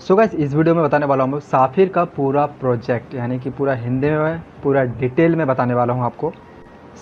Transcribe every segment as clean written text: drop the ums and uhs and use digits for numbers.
So guys इस video में बताने वाला हूँ साफिर का पूरा प्रोजेक्ट, यानी कि पूरा हिंदी में पूरा डिटेल में बताने वाला हूँ आपको।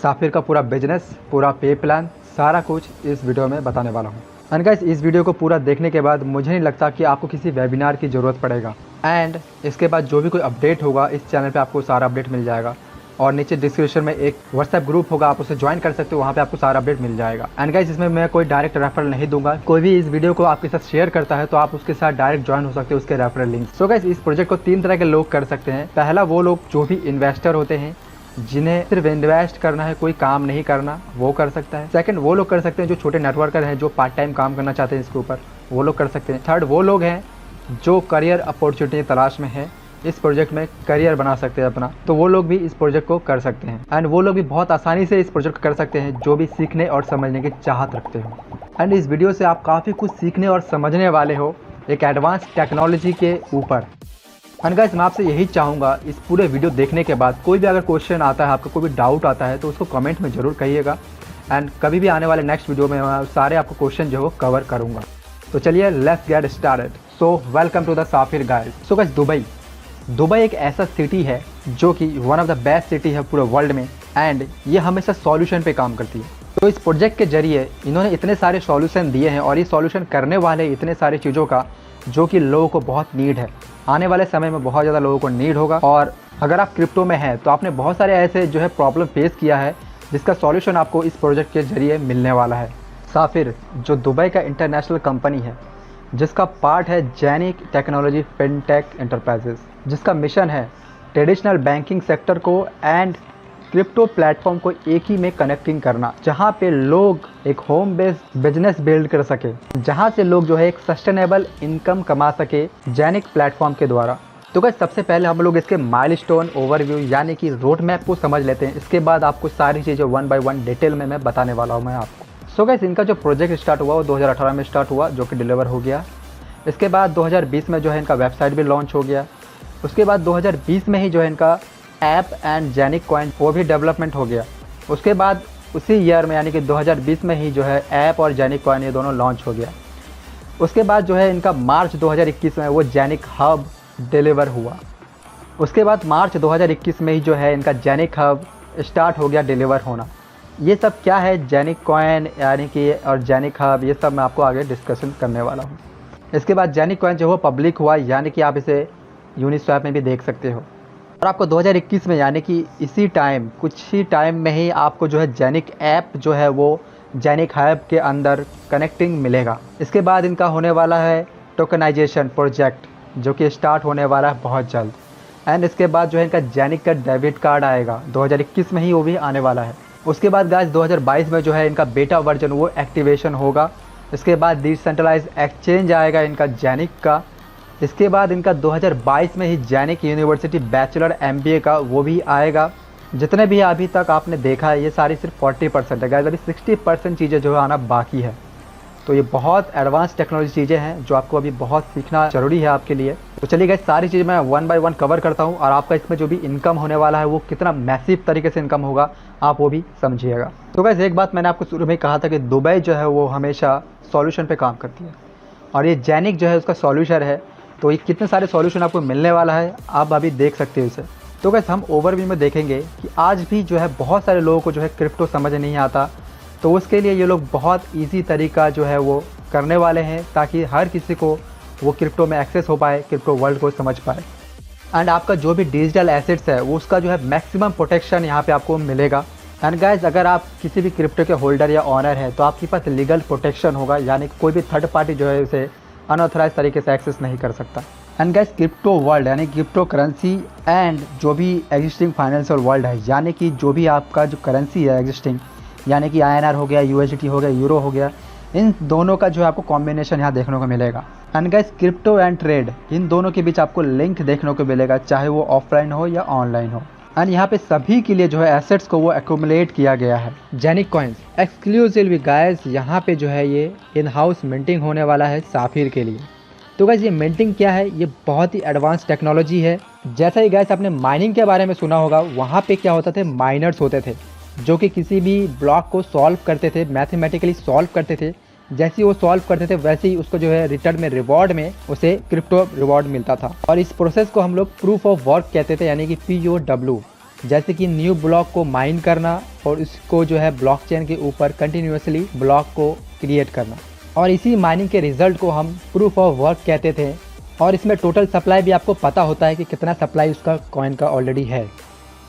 साफिर का पूरा बिजनेस, पूरा पे प्लान, सारा कुछ इस वीडियो में बताने वाला हूँ। एंड गाइस इस वीडियो को पूरा देखने के बाद मुझे नहीं लगता कि आपको किसी वेबिनार की ज़रूरत पड़ेगा। एंड इसके बाद जो भी कोई अपडेट होगा इस चैनल पे आपको सारा अपडेट मिल जाएगा। और नीचे डिस्क्रिप्शन में एक व्हाट्सएप ग्रुप होगा, आप उसे ज्वाइन कर सकते हो, वहाँ पे आपको सारा अपडेट मिल जाएगा। एंड गाइस इसमें मैं कोई डायरेक्ट रेफरल नहीं दूंगा। कोई भी इस वीडियो को आपके साथ शेयर करता है तो आप उसके साथ डायरेक्ट ज्वाइन हो सकते हो उसके रेफरल लिंक। सो गाइस इस प्रोजेक्ट को 3 तरह के लोग कर सकते हैं। पहला वो लोग जो भी इन्वेस्टर होते हैं, जिन्हें सिर्फ इन्वेस्ट करना है, कोई काम नहीं करना, वो कर सकता है। सेकंड वो लोग कर सकते हैं जो छोटे नेटवर्कर हैं, जो पार्ट टाइम काम करना चाहते हैं इसके ऊपर, वो लोग कर सकते हैं। थर्ड वो लोग हैं जो करियर अपॉर्चुनिटी तलाश में है, इस प्रोजेक्ट में करियर बना सकते हैं अपना, तो वो लोग भी इस प्रोजेक्ट को कर सकते हैं। एंड वो लोग भी बहुत आसानी से इस प्रोजेक्ट को कर सकते हैं जो भी सीखने और समझने की चाहत रखते हो। एंड इस वीडियो से आप काफ़ी कुछ सीखने और समझने वाले हो एक एडवांस टेक्नोलॉजी के ऊपर। एंड गाइस मैं आपसे यही चाहूँगा इस पूरे वीडियो देखने के बाद कोई भी अगर क्वेश्चन आता है, आपका कोई भी डाउट आता है, तो उसको कमेंट में ज़रूर कहिएगा। एंड कभी भी आने वाले नेक्स्ट वीडियो में मैं सारे आपको क्वेश्चन जो है कवर करूँगा। तो चलिए let's get started. So welcome to the Safir guide. So guys Dubai एक ऐसा सिटी है जो कि one of the best city है पूरे वर्ल्ड में। एंड ये हमेशा सॉल्यूशन पे काम करती है। तो इस प्रोजेक्ट के जरिए इन्होंने इतने सारे सॉल्यूशन दिए हैं और ये सॉल्यूशन करने वाले इतने सारे चीज़ों का जो कि लोगों को बहुत नीड है। आने वाले समय में बहुत ज़्यादा लोगों को नीड होगा। और अगर आप क्रिप्टो में हैं तो आपने बहुत सारे ऐसे जो है प्रॉब्लम फेस किया है जिसका सॉल्यूशन आपको इस प्रोजेक्ट के जरिए मिलने वाला है। साफिर जो दुबई का इंटरनेशनल कंपनी है, जिसका पार्ट है जेनिक टेक्नोलॉजी फिनटेक एंटरप्राइजेस, जिसका मिशन है ट्रेडिशनल बैंकिंग सेक्टर को एंड क्रिप्टो प्लेटफॉर्म को एक ही में कनेक्टिंग करना, जहां पे लोग एक होम बेस्ड बिजनेस बिल्ड कर सके, जहां से लोग जो है एक सस्टेनेबल इनकम कमा सके जेनिक प्लेटफॉर्म के द्वारा। तो गाइस सबसे पहले हम लोग इसके माइलस्टोन ओवरव्यू यानी कि रोड मैप को समझ लेते हैं। इसके बाद आपको सारी चीज़ें 1 बाय 1 डिटेल में मैं बताने वाला हूँ मैं आपको। सो गाइस इनका जो प्रोजेक्ट स्टार्ट हुआ वो 2018 में स्टार्ट हुआ, जो कि डिलीवर हो गया। इसके बाद 2020 में जो है इनका वेबसाइट भी लॉन्च हो गया। उसके बाद 2020 में ही जो है इनका ऐप एंड जेनिक कॉइन वो भी डेवलपमेंट हो गया। उसके बाद उसी ईयर में यानी कि 2020 में ही जो है ऐप और जेनिक कॉइन ये दोनों लॉन्च हो गया। उसके बाद जो है इनका मार्च 2021 में वो जेनिक हब डिलीवर हुआ। उसके बाद मार्च 2021 में ही जो है इनका जेनिक हब स्टार्ट हो गया डिलीवर होना। ये सब क्या है, जेनिक कॉइन यानी कि और जेनिक हब, ये सब मैं आपको आगे डिस्कशन करने वाला हूँ। इसके बाद जेनिक कॉइन जो वो पब्लिक हुआ, यानी कि आप इसे यूनिस्वैप में भी देख सकते हो। और आपको 2021 में यानी कि इसी टाइम कुछ ही टाइम में ही आपको जो है जेनिक ऐप जो है वो जेनिक हब के अंदर कनेक्टिंग मिलेगा। इसके बाद इनका होने वाला है टोकनाइजेशन प्रोजेक्ट, जो कि स्टार्ट होने वाला है बहुत जल्द। एंड इसके बाद जो है इनका जेनिक का डेबिट कार्ड आएगा 2021 में ही, वो भी आने वाला है। उसके बाद गाइस 2022 में जो है इनका बेटा वर्जन वो एक्टिवेशन होगा। इसके बाद डिसेंट्रलाइज एक्सचेंज आएगा इनका जेनिक का। इसके बाद इनका 2022 में ही जेनिक यूनिवर्सिटी बैचलर MBA का वो भी आएगा। जितने भी अभी तक आपने देखा है ये सारी सिर्फ 40% है गाइस, अभी 60% चीज़ें जो है आना बाकी है। तो ये बहुत एडवांस टेक्नोलॉजी चीज़ें हैं जो आपको अभी बहुत सीखना ज़रूरी है आपके लिए। तो चलिए गाइस सारी चीज़ मैं 1 बाय 1 कवर करता हूँ और आपका इसमें जो भी इनकम होने वाला है वो कितना मैसिव तरीके से इनकम होगा आप वो भी समझिएगा। तो गाइस एक बात मैंने आपको शुरू में कहा था कि दुबई जो है वो हमेशा सॉल्यूशन पे काम करती है और ये जेनिक जो है उसका सॉल्यूशन है। तो ये कितने सारे सॉल्यूशन आपको मिलने वाला है आप अभी देख सकते हो इसे। तो गाइस हम ओवरव्यू में देखेंगे कि आज भी जो है बहुत सारे लोगों को जो है क्रिप्टो समझ नहीं आता, तो उसके लिए ये लोग बहुत ईजी तरीका जो है वो करने वाले हैं ताकि हर किसी को वो क्रिप्टो में एक्सेस हो पाए, क्रिप्टो वर्ल्ड को समझ पाए। एंड आपका जो भी डिजिटल एसेट्स है वो उसका जो है मैक्सिमम प्रोटेक्शन यहाँ पे आपको मिलेगा। एंड गाइस अगर आप किसी भी क्रिप्टो के होल्डर या ऑनर है तो आपके पास लीगल प्रोटेक्शन होगा, यानी कि कोई भी थर्ड पार्टी जो है उसे अनऑथराइज तरीके से एक्सेस नहीं कर सकता। एंड गाइस क्रिप्टो वर्ल्ड यानी क्रिप्टो करेंसी एंड जो भी एग्जिस्टिंग फाइनेंशियल वर्ल्ड है, यानी कि जो भी आपका जो करेंसी है एग्जिस्टिंग, यानी कि INR हो गया, USDT हो गया, यूरो हो गया, इन दोनों का जो है आपको कॉम्बिनेशन यहाँ देखने को मिलेगा। And guys crypto and trade in दोनों के बीच आपको लिंक देखने को मिलेगा, चाहे वो ऑफलाइन हो या ऑनलाइन हो। एंड यहाँ पे सभी के लिए जो है एसेट्स को वो एक्यूमुलेट किया गया है। जेनिक कॉइन्स एक्सक्लूसिवली गाइस यहाँ पे जो है ये इन हाउस मिंटिंग होने वाला है साफिर के लिए। तो गाइस ये मिंटिंग क्या है, ये बहुत ही एडवांस टेक्नोलॉजी है। जैसा ही गाइस आपने माइनिंग के बारे में सुना होगा, वहाँ पे क्या होता थे, माइनर्स होते थे जो कि किसी भी ब्लॉक को सॉल्व करते थे, मैथमेटिकली सॉल्व करते थे, जैसे ही वो सॉल्व करते थे वैसे ही उसको जो है रिटर्न में रिवॉर्ड में उसे क्रिप्टो रिवॉर्ड मिलता था। और इस प्रोसेस को हम लोग प्रूफ ऑफ वर्क कहते थे, यानी कि POW। जैसे कि न्यू ब्लॉक को माइन करना और इसको जो है ब्लॉकचेन के ऊपर कंटिन्यूसली ब्लॉक को क्रिएट करना, और इसी माइनिंग के रिजल्ट को हम प्रूफ ऑफ वर्क कहते थे। और इसमें टोटल सप्लाई भी आपको पता होता है कि कितना सप्लाई उसका कॉइन का ऑलरेडी है।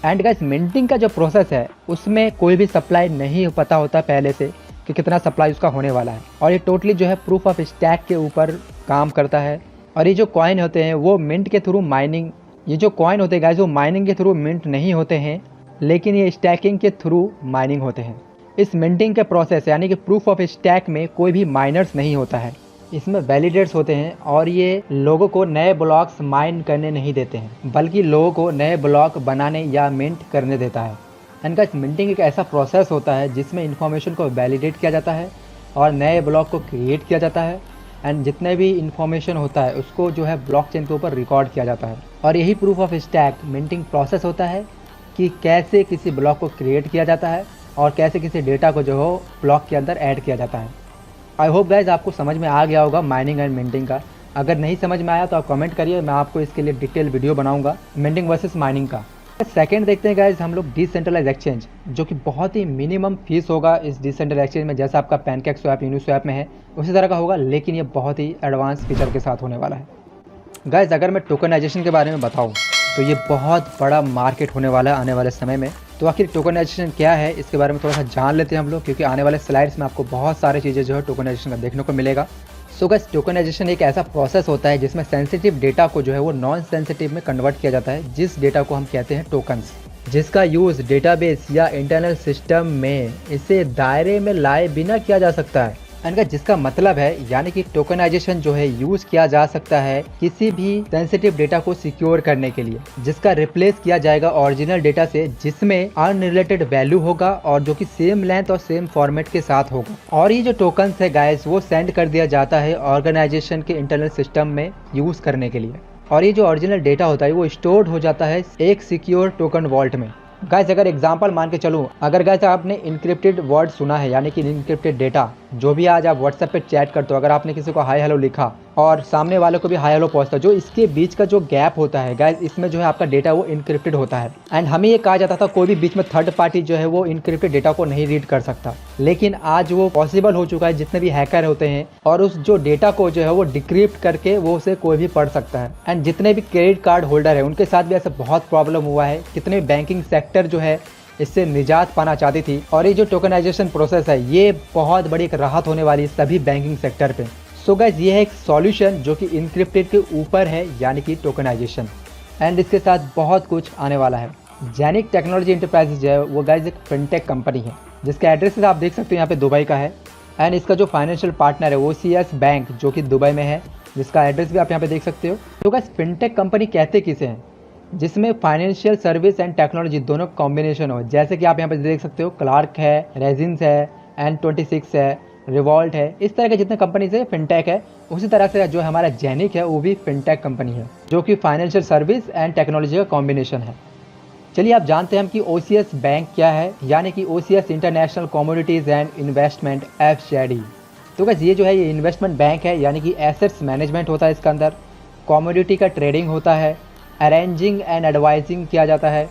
एंड गाइस, मिंटिंग का जो प्रोसेस है उसमें कोई भी सप्लाई नहीं पता होता पहले से कि कितना सप्लाई उसका होने वाला है, और ये टोटली जो है प्रूफ ऑफ स्टैक के ऊपर काम करता है। और ये जो कॉइन होते हैं वो मिंट के थ्रू माइनिंग, ये जो कॉइन होते हैं गाइस वो माइनिंग के थ्रू मिंट नहीं होते हैं, लेकिन ये स्टैकिंग के थ्रू माइनिंग होते हैं। इस मिंटिंग के प्रोसेस यानी कि प्रूफ ऑफ स्टैक में कोई भी माइनर्स नहीं होता है, इसमें वैलिडेट्स होते हैं, और ये लोगों को नए ब्लॉक्स माइन करने नहीं देते हैं, बल्कि लोगों को नए ब्लॉक बनाने या मिंट करने देता है। एंड गाइस, मिंटिंग एक ऐसा प्रोसेस होता है जिसमें इंफॉर्मेशन को वैलिडेट किया जाता है और नए ब्लॉक को क्रिएट किया जाता है, एंड जितने भी इंफॉर्मेशन होता है उसको जो है ब्लॉकचेन के ऊपर रिकॉर्ड किया जाता है। और यही proof of stack minting process होता है कि कैसे किसी ब्लॉक को क्रिएट किया जाता है और कैसे किसी डेटा को जो हो ब्लॉक के अंदर ऐड किया जाता है। आई होप गाइज आपको समझ में आ गया होगा माइनिंग एंड मिंटिंग का। अगर नहीं समझ में आया तो आप कमेंट करिए, मैं आपको इसके लिए डिटेल वीडियो बनाऊंगा मिंटिंग वर्सेस माइनिंग का। सेकंड देखते हैं गाइज हम लोग डिसेंट्रलाइज एक्सचेंज, जो कि बहुत ही मिनिमम फीस होगा इस डिसेंट्रलाइज एक्सचेंज में। जैसा आपका पैनकेक स्वैप, यूनिस्वैप में है उसी तरह का होगा, लेकिन ये बहुत ही एडवांस फीचर के साथ होने वाला है। गाइज, अगर मैं टोकनाइजेशन के बारे में बताऊँ तो ये बहुत बड़ा मार्केट होने वाला है आने वाले समय में। तो आखिर टोकनाइजेशन क्या है इसके बारे में थोड़ा सा जान लेते हैं हम लोग, क्योंकि आने वाले स्लाइड्स में आपको बहुत सारी चीज़ें जो है टोकनाइजेशन का देखने को मिलेगा। सो गाइस, टोकनाइजेशन एक ऐसा प्रोसेस होता है जिसमें सेंसिटिव डेटा को जो है वो नॉन सेंसिटिव में कन्वर्ट किया जाता है, जिस डेटा को हम कहते हैं टोकन्स, जिसका यूज़ डेटाबेस या इंटरनल सिस्टम में इसे दायरे में लाए बिना किया जा सकता है। इनका जिसका मतलब है यानी कि टोकनाइजेशन जो है यूज किया जा सकता है किसी भी सेंसिटिव डेटा को सिक्योर करने के लिए, जिसका रिप्लेस किया जाएगा ओरिजिनल डेटा से जिसमें अनरिलेटेड वैल्यू होगा और जो कि सेम लेंथ और सेम फॉर्मेट के साथ होगा। और ये जो टोकन्स है गाइस वो सेंड कर दिया जाता है ऑर्गेनाइजेशन के इंटरनल सिस्टम में यूज करने के लिए, और ये जो ओरिजिनल डेटा होता है वो स्टोर्ड हो जाता है एक सिक्योर टोकन वॉल्ट में। गाइस, अगर एग्जांपल मान के चलूँ, अगर गाइस आपने इनक्रिप्टेड वर्ड सुना है यानी कि इनक्रिप्टेड डेटा, जो भी आज आप व्हाट्सएप पे चैट करते हो, अगर आपने किसी को हाय हेलो लिखा और सामने वाले को भी हाय हेलो पहुंचता, जो इसके बीच का जो गैप होता है गाइस, इसमें जो है आपका डेटा वो इनक्रिप्टेड होता है। एंड हमें ये कहा जाता था कोई भी बीच में थर्ड पार्टी जो है वो इनक्रिप्टेड डेटा को नहीं रीड कर सकता, लेकिन आज वो पॉसिबल हो चुका है। जितने भी हैकर होते हैं और उस जो डेटा को जो है वो डिक्रिप्ट करके वो उसे कोई भी पढ़ सकता है। एंड जितने भी क्रेडिट कार्ड होल्डर है उनके साथ भी ऐसा बहुत प्रॉब्लम हुआ है, कितने बैंकिंग सेक्टर जो है इससे निजात पाना चाहती थी। और ये जो टोकनाइजेशन प्रोसेस है ये बहुत बड़ी एक राहत होने वाली है सभी बैंकिंग सेक्टर पे। सो गाइस, ये है एक सॉल्यूशन जो कि इनक्रिप्टेड के ऊपर है यानी कि टोकनाइजेशन, एंड इसके साथ बहुत कुछ आने वाला है। जेनिक टेक्नोलॉजी एंटरप्राइजेज जो है वो गाइस एक फिनटेक कंपनी है जिसका एड्रेस आप देख सकते हो यहाँ पे दुबई का है, एंड इसका जो फाइनेंशियल पार्टनर है वो OCS बैंक जो कि दुबई में है, जिसका एड्रेस भी आप यहाँ पे देख सकते हो। तो गाइस, फिनटेक कंपनी कहते किसे हैं, जिसमें फाइनेंशियल सर्विस एंड टेक्नोलॉजी दोनों कॉम्बिनेशन हो। जैसे कि आप यहाँ पे देख सकते हो क्लार्क है, रेजिन्स है, N26 है, रिवॉल्ट है, इस तरह के जितने कंपनीज है फिनटेक है। उसी तरह से जो हमारा जेनिक है वो भी फिनटेक कंपनी है जो कि फाइनेंशियल सर्विस एंड टेक्नोलॉजी का कॉम्बिनेशन है। चलिए आप जानते हैं हम कि OCS बैंक क्या है, यानी कि OCS international commodities and investment FCD। तो बस ये जो है ये इन्वेस्टमेंट बैंक है, यानी कि एसेट्स मैनेजमेंट होता है इसके अंदर, कमोडिटी का ट्रेडिंग होता है, अरेंजिंग एंड एडवाइजिंग किया जाता है,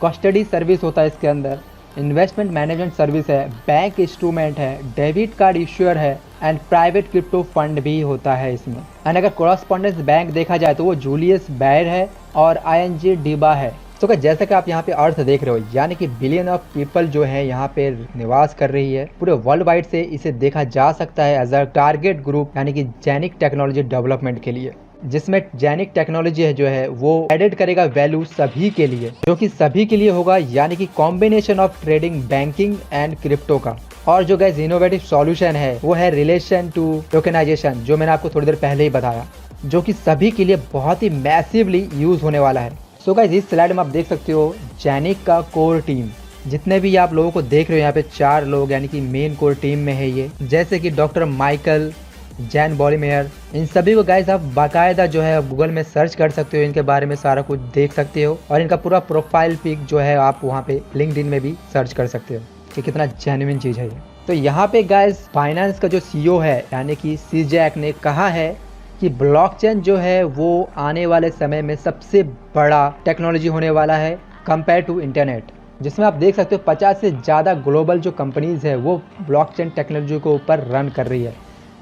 कस्टडी सर्विस होता है इसके अंदर, इन्वेस्टमेंट मैनेजमेंट सर्विस है, बैंक इंस्ट्रूमेंट है, डेबिट कार्ड इश्यूअर है, एंड प्राइवेट क्रिप्टो फंड भी होता है इसमें। एंड अगर कॉरस्पॉन्डेंस बैंक देखा जाए तो वो जूलियस बैयर है और ING डिबा है। तो जैसा कि आप यहाँ पे अर्थ देख रहे हो, यानी कि बिलियन ऑफ पीपल जो है यहाँ पे निवास कर रही है पूरे वर्ल्ड वाइड से, इसे देखा जा सकता है एज अ टारगेट ग्रुप, यानी कि जेनिक टेक्नोलॉजी डेवलपमेंट के लिए, जिसमें जेनिक टेक्नोलॉजी है जो है वो एडेड करेगा वैल्यू सभी के लिए, जो कि सभी के लिए होगा, यानी कि combination of trading, banking and crypto का। और जो गाइस इनोवेटिव सॉल्यूशन है वो है रिलेशन टू टोकनाइजेशन, जो मैंने आपको थोड़ी देर पहले ही बताया, जो कि सभी के लिए बहुत ही मैसिवली यूज होने वाला है। सो गाइस, इस स्लाइड में आप देख सकते हो जेनिक का कोर टीम, जितने भी आप लोगों को देख रहे हो यहाँ पे 4 लोग यानी कि मेन कोर टीम में है ये, जैसे कि डॉक्टर माइकल, जैन बॉलीमेयर, इन सभी को गाइस आप बाकायदा जो है गूगल में सर्च कर सकते हो, इनके बारे में सारा कुछ देख सकते हो, और इनका पूरा प्रोफाइल पिक जो है आप वहाँ पे लिंक्डइन में भी सर्च कर सकते हो कि कितना जेन्युइन चीज़ है ये। तो यहाँ पे गाइस बाइनेंस का जो सीईओ है यानी कि सी जैक ने कहा है कि ब्लॉकचेन जो है वो आने वाले समय में सबसे बड़ा टेक्नोलॉजी होने वाला है कंपेयर टू इंटरनेट, जिसमें आप देख सकते हो 50 से ज़्यादा ग्लोबल जो कंपनीज़ है वो ब्लॉकचेन टेक्नोलॉजी के ऊपर रन कर रही है।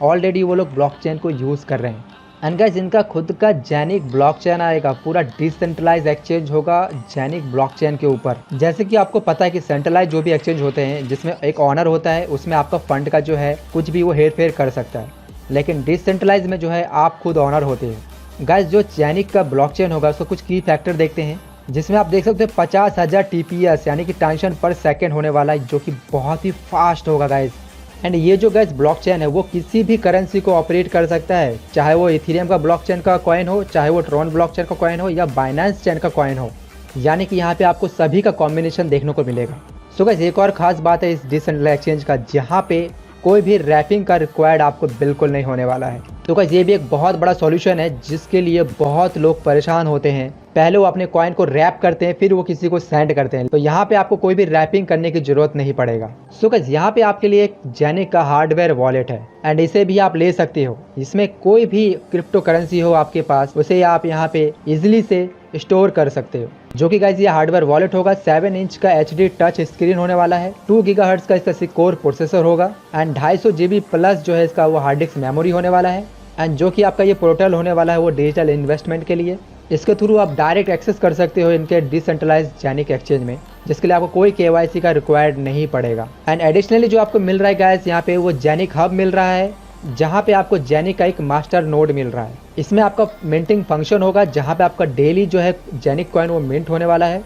ऑलरेडी वो लोग ब्लॉकचेन को यूज़ कर रहे हैं। एंड गाइस इनका खुद का जेनिक ब्लॉकचेन आएगा, पूरा डिसेंट्रलाइज एक्सचेंज होगा जेनिक ब्लॉकचेन के ऊपर। जैसे कि आपको पता है कि सेंट्रलाइज जो भी एक्सचेंज होते हैं जिसमें एक ऑनर होता है, उसमें आपका फंड का जो है कुछ भी वो हेर फेर कर सकता है, लेकिन डिसेंट्रलाइज में जो है आप खुद ऑनर होते हैं। गाइस जो जेनिक का ब्लॉकचेन होगा उसको कुछ की फैक्टर देखते हैं, जिसमें आप देख सकते हो 50,000 TPS यानी कि ट्रांजेक्शन पर सेकेंड होने वाला है, जो कि बहुत ही फास्ट होगा गाइस। एंड ये जो गाइस ब्लॉकचेन है वो किसी भी करेंसी को ऑपरेट कर सकता है, चाहे वो इथेरियम का ब्लॉकचेन का कॉइन हो, चाहे वो ट्रॉन ब्लॉकचेन का कॉइन हो या बाइनेंस चेन का कॉइन हो, यानी कि यहाँ पे आपको सभी का कॉम्बिनेशन देखने को मिलेगा। सो गाइस एक और खास बात है इस डिसेंट्रलाइज एक्सचेंज का, जहाँ पे कोई भी रैपिंग का रिक्वायर्ड आपको बिल्कुल नहीं होने वाला है। तो गाइस ये भी एक बहुत बड़ा सॉल्यूशन है जिसके लिए बहुत लोग परेशान होते हैं। पहले वो अपने कॉइन को रैप करते हैं, फिर वो किसी को सेंड करते हैं, तो यहाँ पे आपको कोई भी रैपिंग करने की जरूरत नहीं पड़ेगा। सो गाइस यहाँ पे आपके लिए एक जेनिक का हार्डवेयर वॉलेट है एंड इसे भी आप ले सकते हो। इसमें कोई भी क्रिप्टो करेंसी हो आपके पास, उसे आप यहाँ पे इजिली से स्टोर कर सकते हो। जो कि गाइस ये हार्डवेयर वॉलेट होगा, 7 इंच का HD टच स्क्रीन होने वाला है, 2 GHz का इसका कोर प्रोसेसर होगा एंड 250 GB प्लस जो है इसका वो हार्ड डिस्क मेमोरी होने वाला है। एंड जो कि आपका ये पोर्टल होने वाला है वो डिजिटल इन्वेस्टमेंट के लिए, इसके थ्रू आप डायरेक्ट एक्सेस कर सकते हो इनके डिसेंट्रलाइज जेनिक एक्सचेंज में, जिसके लिए आपको कोई KYC का रिक्वायर्ड नहीं पड़ेगा। एंड एडिशनली जो आपको मिल रहा है गाइस यहाँ पे वो जेनिक हब मिल रहा है, जहाँ पे आपको जेनिक का एक मास्टर नोड मिल रहा है। इसमें आपका मिंटिंग फंक्शन होगा, जहाँ पे आपका डेली जो है जेनिक कॉइन वो मिंट होने वाला है।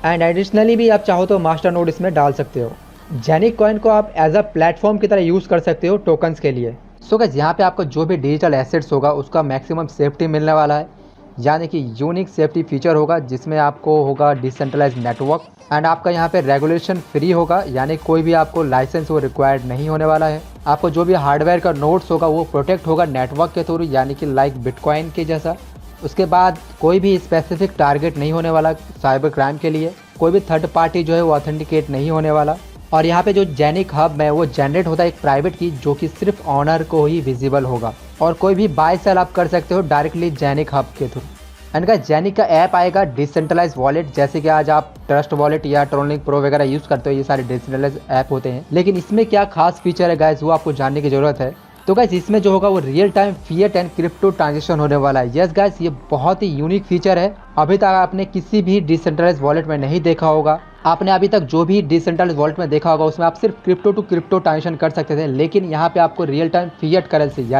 एंड एडिशनली भी आप चाहो तो मास्टर नोड इसमें डाल सकते हो। जेनिक कॉइन को आप एज अ प्लेटफॉर्म की तरह यूज़ कर सकते हो टोकन्स के लिए। सो गाइस यहाँ पे आपको जो भी डिजिटल एसेट्स होगा उसका मैक्सिमम सेफ्टी मिलने वाला है, यानी कि यूनिक सेफ्टी फीचर होगा, जिसमें आपको होगा डिसेंट्रलाइज नेटवर्क एंड आपका यहाँ पे रेगुलेशन फ्री होगा, यानी कोई भी आपको लाइसेंस वो रिक्वायर्ड नहीं होने वाला है। आपको जो भी हार्डवेयर का नोड्स होगा वो प्रोटेक्ट होगा नेटवर्क के थ्रू, यानी कि लाइक बिटकॉइन के जैसा। उसके बाद कोई भी स्पेसिफिक टारगेट नहीं होने वाला साइबर क्राइम के लिए, कोई भी थर्ड पार्टी जो है वो ऑथेंटिकेट नहीं होने वाला। और यहाँ पे जो जेनिक हब है वो जनरेट होता है एक प्राइवेट की, जो कि सिर्फ ऑनर को ही विजिबल होगा और कोई भी बाय सेल आप कर सकते हो डायरेक्टली जेनिक हब के थ्रू। एंड गाइस जेनिक का ऐप आएगा डिसेंट्रलाइज वॉलेट, जैसे कि आज आप ट्रस्ट वॉलेट या ट्रोनलिंक प्रो वगैरह यूज़ करते हो, ये सारे डिसेंट्रलाइज ऐप होते हैं। लेकिन इसमें क्या खास फीचर है गाइस वो आपको जानने की जरूरत है। तो गाइस इसमें जो होगा वो real time fiat and crypto transaction होने वाला है। यस गाइस ये बहुत ही यूनिक फीचर है, अभी तक आपने किसी भी डिसेंट्रलाइज वॉलेट में नहीं देखा होगा। आपने अभी तक जो भी डिसेंट्रलाइज वॉलेट में देखा होगा उसमें आप सिर्फ क्रिप्टो टू क्रिप्टो ट्रांजेक्शन कर सकते थे, लेकिन यहाँ पे आपको रियल टाइम फिएट करेंसी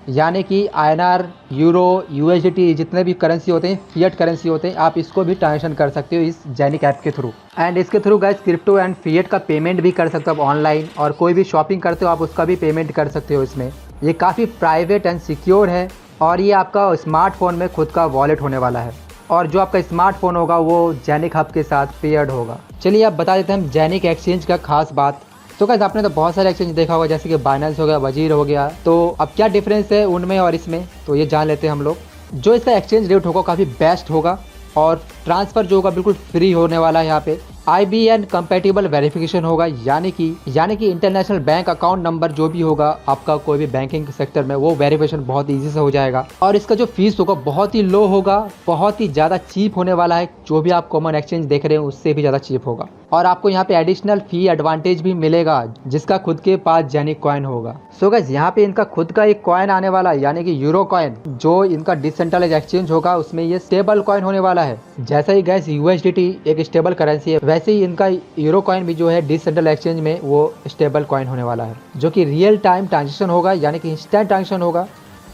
यानी कि INR, यूरो, USDT जितने भी करेंसी होते हैं फिएट करेंसी होते हैं, आप इसको भी ट्रांजेक्शन कर सकते हो इस जेनिक ऐप के थ्रू। एंड इसके through guys crypto and fiat का पेमेंट भी कर सकते हो आप ऑनलाइन, और कोई भी शॉपिंग करते हो आप उसका भी पेमेंट कर सकते हो इसमें। ये काफ़ी प्राइवेट एंड सिक्योर है और ये आपका स्मार्टफोन में खुद का वॉलेट होने वाला है, और जो आपका स्मार्टफोन होगा वो जेनिक हब के साथ पेयर्ड होगा। चलिए अब बता देते हैं हम जेनिक एक्सचेंज का खास बात। तो गाइस आपने तो बहुत सारे एक्सचेंज देखा होगा, जैसे कि बाइनेंस हो गया, वजीर हो गया, तो अब क्या डिफरेंस है उनमें और इसमें, तो ये जान लेते हैं हम लोग। जो इसका एक्सचेंज रेट होगा काफ़ी बेस्ट होगा और ट्रांसफ़र जो होगा बिल्कुल फ्री होने वाला है। यहाँ पे IBAN कंपैटिबल वेरिफिकेशन होगा, यानी कि इंटरनेशनल बैंक अकाउंट नंबर जो भी होगा आपका कोई भी बैंकिंग सेक्टर में, वो वेरिफिकेशन बहुत ईजी से हो जाएगा। और इसका जो फीस होगा बहुत ही लो होगा, बहुत ही ज़्यादा चीप होने वाला है, जो भी आप कॉमन एक्सचेंज देख रहे हैं उससे भी ज़्यादा चीप होगा। और आपको यहाँ पे एडिशनल फी एडवांटेज भी मिलेगा, जिसका खुद के पास जेनिक कॉइन होगा। सो गाइस यहाँ पे इनका खुद का एक कॉइन आने वाला है, यानी कि यूरो कॉइन, जो इनका डिसेंट्रलाइज एक्सचेंज होगा उसमें ये स्टेबल कॉइन होने वाला है। जैसा ही गाइस USDT एक स्टेबल करेंसी है, वैसे ही इनका यूरो कॉइन भी जो है डिसेंट्रलाइज एक्सचेंज में वो स्टेबल कॉइन होने वाला है, जो कि रियल टाइम ट्रांजेक्शन होगा, यानी कि इंस्टेंट ट्रांजेक्शन होगा,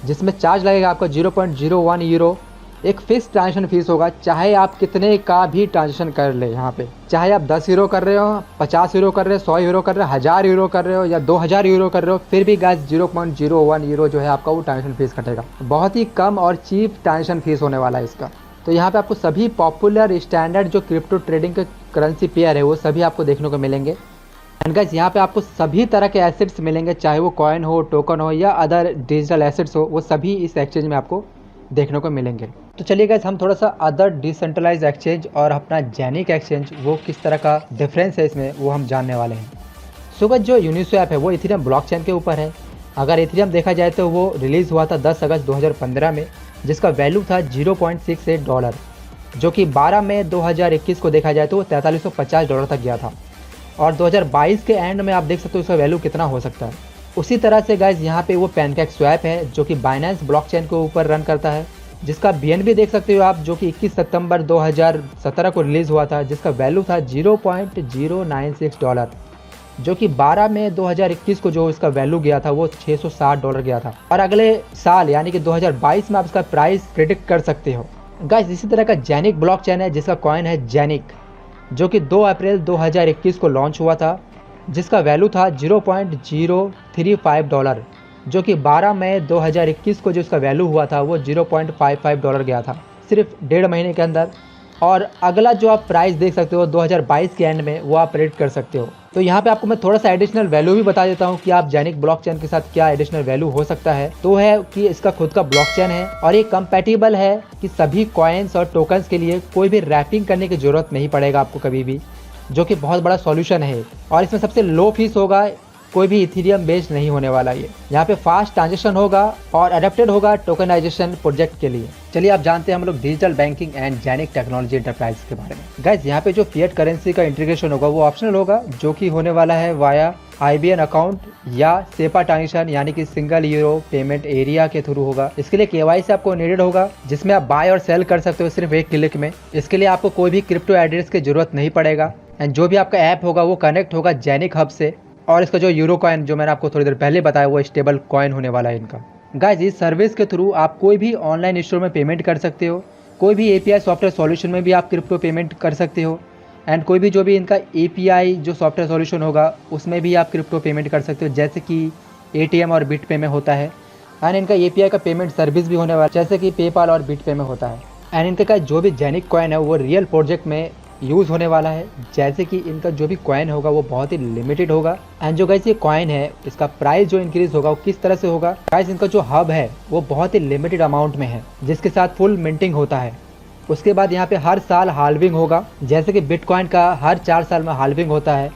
जिसमें चार्ज लगेगा आपका 0.01 यूरो। एक फिक्स ट्रांजेक्शन फीस होगा, चाहे आप कितने का भी ट्रांजेक्शन कर ले। यहाँ पे चाहे आप 10 यूरो कर रहे हो, 50 यूरो कर रहे हो, 100 यूरो कर रहे हो, 1000 यूरो कर रहे हो या 2000 यूरो कर रहे हो, फिर भी गाइस 0.01 यूरो जो है आपका वो ट्रांजेक्शन फीस कटेगा। बहुत ही कम और चीप ट्रांजेक्शन फीस होने वाला है इसका। तो यहाँ पे आपको सभी पॉपुलर स्टैंडर्ड जो क्रिप्टो ट्रेडिंग के करेंसी पेयर है वो सभी आपको देखने को मिलेंगे। एंड गाइस यहाँ पे आपको सभी तरह के एसेट्स मिलेंगे, चाहे वो कॉइन हो, टोकन हो या अदर डिजिटल एसेट्स हो, वो सभी इस एक्सचेंज में आपको देखने को मिलेंगे। तो चलिए गाइस हम थोड़ा सा अदर डिसेंट्रलाइज एक्सचेंज और अपना जेनिक एक्सचेंज वो किस तरह का डिफरेंस है इसमें वो हम जानने वाले हैं। सो गाइस जो यूनिस्वैप है वो इथेरियम ब्लॉकचेन के ऊपर है। अगर इथेरियम देखा जाए तो वो रिलीज़ हुआ था 10 अगस्त 2015 में, जिसका वैल्यू था $0.68, जो कि 12 मई 2021 को देखा जाए तो वो $4350 तक गया था। और 2022 के एंड में आप देख सकते हो इसका वैल्यू कितना हो सकता है। उसी तरह से गाइज यहाँ पे वो पैनकेक स्वैप है जो कि बाइनेंस ब्लॉकचेन के ऊपर रन करता है, जिसका BNB देख सकते हो आप, जो कि 21 सितंबर 2017 को रिलीज़ हुआ था, जिसका वैल्यू था $0.096, जो कि 12 मई 2021 को जो इसका वैल्यू गया था वो $660 गया था। और अगले साल यानी कि 2022 में आप इसका प्राइस प्रिडिक्ट कर सकते हो। गाइज इसी तरह का जेनिक ब्लॉकचेन है जिसका कॉइन है जेनिक, जो कि 2 अप्रैल 2021 को लॉन्च हुआ था, जिसका वैल्यू था $0.035, जो कि 12 मई 2021 को जो इसका वैल्यू हुआ था वो $0.55 गया था, सिर्फ 1.5 महीने के अंदर। और अगला जो आप प्राइस देख सकते हो 2022 के एंड में, वो आप प्रेडिक्ट कर सकते हो। तो यहाँ पे आपको मैं थोड़ा सा एडिशनल वैल्यू भी बता देता हूँ कि आप जेनिक ब्लॉकचेन के साथ क्या एडिशनल वैल्यू हो सकता है। तो है कि इसका खुद का ब्लॉकचेन है और ये कंपैटिबल है कि सभी कॉइन्स और टोकन्स के लिए कोई भी रैपिंग करने की जरूरत नहीं पड़ेगा आपको कभी भी, जो कि बहुत बड़ा सॉल्यूशन है। और इसमें सबसे लो फीस होगा, कोई भी इथेरियम बेस्ड नहीं होने वाला ये। यहाँ पे फास्ट ट्रांजेक्शन होगा और अडेप्टेड होगा टोकनाइजेशन प्रोजेक्ट के लिए। चलिए आप जानते हैं हम लोग डिजिटल बैंकिंग एंड जेनिक टेक्नोलॉजी एंटरप्राइज के बारे में। गाइज यहाँ पे जो फिएट करेंसी का इंटीग्रेशन होगा वो ऑप्शनल होगा, जो कि होने वाला है वाया IBN अकाउंट या सेपा ट्रांजेक्शन यानी कि सिंगल यूरो पेमेंट एरिया के थ्रू होगा। इसके लिए KYC आपको नीडेड होगा, जिसमें आप बाय और सेल कर सकते हो सिर्फ एक क्लिक में। इसके लिए आपको कोई भी क्रिप्टो एड्रेस की जरूरत नहीं पड़ेगा। एंड जो भी आपका ऐप होगा वो कनेक्ट होगा जेनिक हब से। और इसका जो यूरो कॉइन जो मैंने आपको थोड़ी देर पहले बताया वो स्टेबल कॉइन होने वाला है इनका। गाइज इस सर्विस के थ्रू आप कोई भी ऑनलाइन स्टोर में पेमेंट कर सकते हो, कोई भी API सॉफ्टवेयर सॉल्यूशन में भी आप क्रिप्टो पेमेंट कर सकते हो। एंड कोई भी जो भी इनका API जो सॉफ्टवेयर सॉल्यूशन होगा उसमें भी आप क्रिप्टो पेमेंट कर सकते हो, जैसे कि ATM और BitPay में होता है। एंड इनका API का पेमेंट सर्विस भी होने वाला है, जैसे कि पेपाल और BitPay में होता है। एंड इनका जो भी जेनिक कॉइन है वो रियल प्रोजेक्ट में यूज़ होने वाला है, जैसे कि इनका जो भी कॉइन होगा वो बहुत ही लिमिटेड होगा। एंड जो गाइस ये कॉइन है इसका प्राइस जो इंक्रीज होगा वो किस तरह से होगा। गाइस इनका जो हब है वो बहुत ही लिमिटेड अमाउंट में है, जिसके साथ फुल मिंटिंग होता है। उसके बाद यहाँ पे हर साल हाल्विंग होगा, जैसे कि बिटकॉइन का हर 4 साल में हाल्विंग होता है।